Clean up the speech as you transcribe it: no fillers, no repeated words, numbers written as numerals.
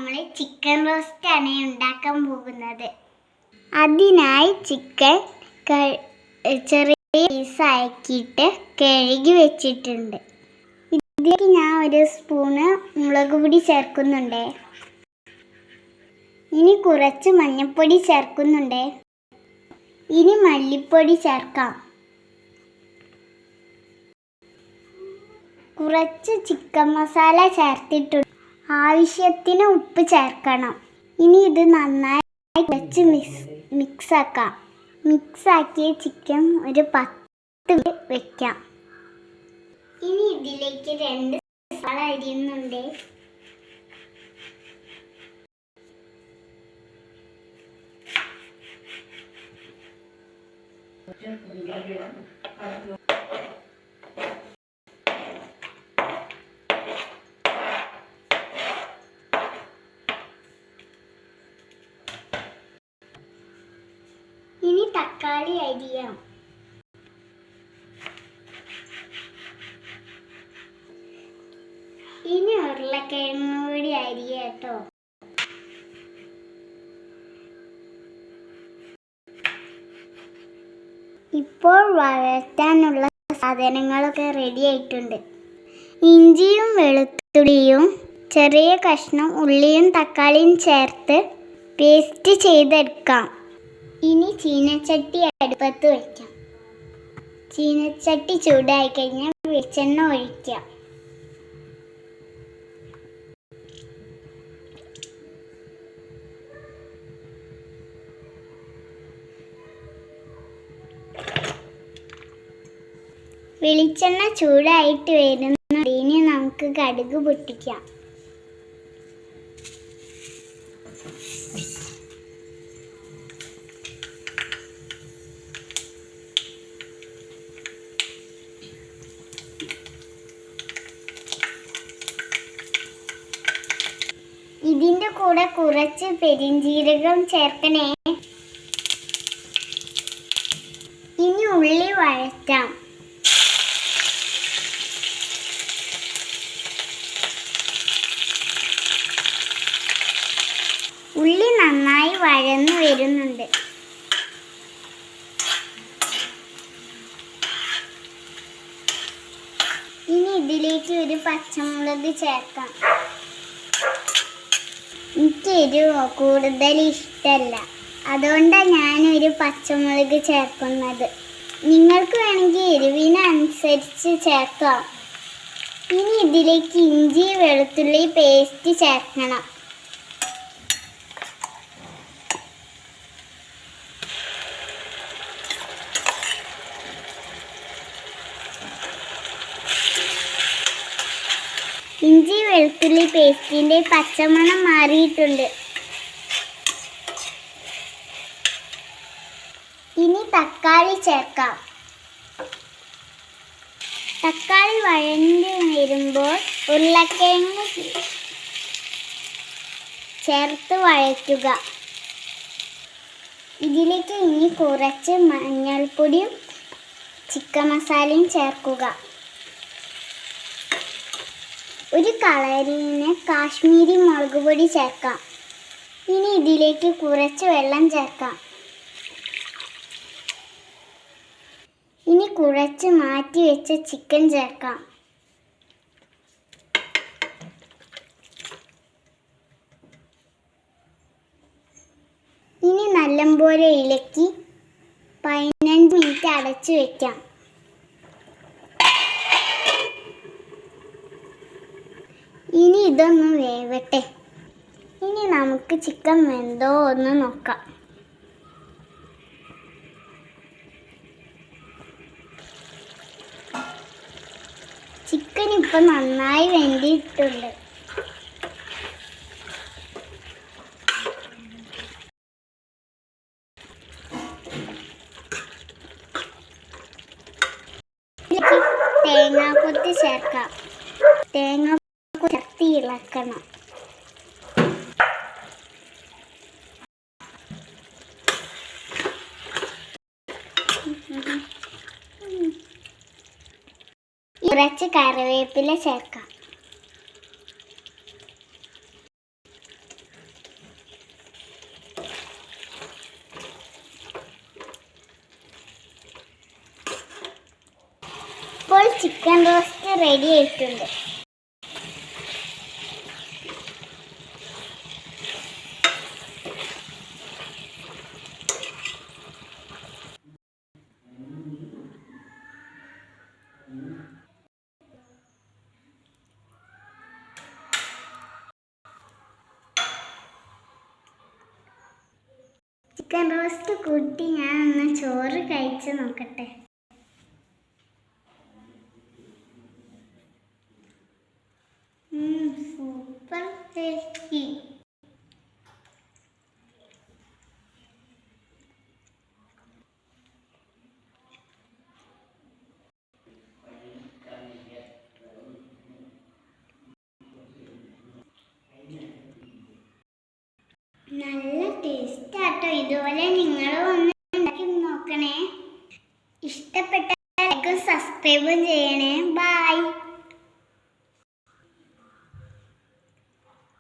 നമ്മൾ chicken roast ആണ് ഉണ്ടാക്കാൻ പോകുന്നത്. അതിനായി ചിക്കൻ ചെറിയ പീസാക്കിയിട്ട് കഴുകി വെച്ചിട്ടുണ്ട്. ഇതിലേക്ക് ഞാൻ 1 സ്പൂണ് മുളക് പൊടി ചേർക്കുന്നുണ്ട്. ഇനി കുറച്ച് മഞ്ഞൾപ്പൊടി ചേർക്കുന്നുണ്ട്. ഇനി മല്ലിപ്പൊടി ചേർക്കാം. കുറച്ച് ചിക്കൻ മസാല ചേർത്തിട്ടുണ്ട്. ആവശ്യത്തിന് ഉപ്പ് ചേർക്കണം. ഇനി ഇത് നന്നായി വെച്ച് മിക്സാക്കാം. മിക്സാക്കിയ ചിക്കൻ ഒരു 10 മിനിറ്റ് വെക്കാം. ഇനി ഇതിലേക്ക് 2 സവാള അരിയുന്നുണ്ട്. ഇനി തക്കാളി അരിയാം. ഇനി ഉരുളക്കിഴങ്ങ് കൂടി അരിയാട്ടോ. ഇപ്പോൾ വഴറ്റാനുള്ള സാധനങ്ങളൊക്കെ റെഡി ആയിട്ടുണ്ട്. ഇഞ്ചിയും വെളുത്തുള്ളിയും ചെറിയ കഷ്ണം ഉള്ളിയും തക്കാളിയും ചേർത്ത് പേസ്റ്റ് ചെയ്തെടുക്കാം. ഇനി ചീനച്ചട്ടി അടുപ്പത്ത് വയ്ക്കാം. ചീനച്ചട്ടി ചൂടായി കഴിഞ്ഞാൽ വെളിച്ചെണ്ണ ഒഴിക്കാം. വെളിച്ചെണ്ണ ചൂടായിട്ട് വരുന്നുണ്ട്. ഇനി നമുക്ക് കടുക് പൊട്ടിക്കാം. ഇതിൻ്റെ കൂടെ കുറച്ച് പെരിഞ്ജീരകം ചേർക്കണേ. ഇനി ഉള്ളി വഴറ്റാം. ഉള്ളി നന്നായി വഴന്നു വരുന്നുണ്ട്. ഇനി ഇതിലേക്ക് ഒരു പച്ചമുളക് ചേർക്കാം. എനിക്ക് എരിവ് കൂടുതൽ ഇഷ്ടമല്ല, അതുകൊണ്ടാണ് ഞാനൊരു പച്ചമുളക് ചേർക്കുന്നത്. നിങ്ങൾക്ക് വേണമെങ്കിൽ എരിവിനനുസരിച്ച് ചേർക്കാം. ഇനി ഇതിലേക്ക് ഇഞ്ചി വെളുത്തുള്ളി പേസ്റ്റ് ചേർക്കണം. ഇഞ്ചി വെളുത്തുള്ളി പേസ്റ്റിൻ്റെ പച്ചമണം മാറിയിട്ടുണ്ട്. ഇനി തക്കാളി ചേർക്കാം. തക്കാളി വഴഞ്ഞു വരുമ്പോൾ ഉരുളക്കിഴങ്ങ് ചേർത്ത് വഴറ്റുക. ഇതിലേക്ക് ഇനി കുറച്ച് മഞ്ഞൾപ്പൊടിയും ചിക്കൻ മസാലയും ചേർക്കുക. ഒരു കളറിന് കാശ്മീരി മുളക് പൊടി ചേർക്കാം. ഇനി ഇതിലേക്ക് കുറച്ച് വെള്ളം ചേർക്കാം. ഇനി കുറച്ച് മാറ്റി വെച്ച ചിക്കൻ ചേർക്കാം. ഇനി നല്ലപോലെ ഇളക്കി 15 മിനിറ്റ് അടച്ചു വെക്കാം. ഇനി ഇതൊന്ന് വേവട്ടെ. ഇനി നമുക്ക് ചിക്കൻ വെന്തോ ഒന്ന് നോക്കാം. ചിക്കൻ ഇപ്പം നന്നായി വെന്തിട്ടുണ്ട്. തേങ്ങാക്കൊത്ത് ചേർക്കാം. തേങ്ങ ചേർത്ത് ഇളക്കണം. കുറച്ച് കറിവേപ്പില ചേർക്കാം. ചിക്കൻ റോസ്റ്റ് റെഡി ആയിട്ടുണ്ട്. ചിക്കൻ റോസ്റ്റ് കൂട്ടി ഞാൻ ഒന്ന് ചോറ് കഴിച്ച് നോക്കട്ടെ. Super tasty. നല്ല ടേസ്റ്റ് ആട്ടോ. ഇതുപോലെ നിങ്ങളും ഒന്ന് ഉണ്ടാക്കി നോക്കണേ. ഇഷ്ടപ്പെട്ട ലൈക്ക് സബ്സ്ക്രൈബ് ചെയ്യണേ.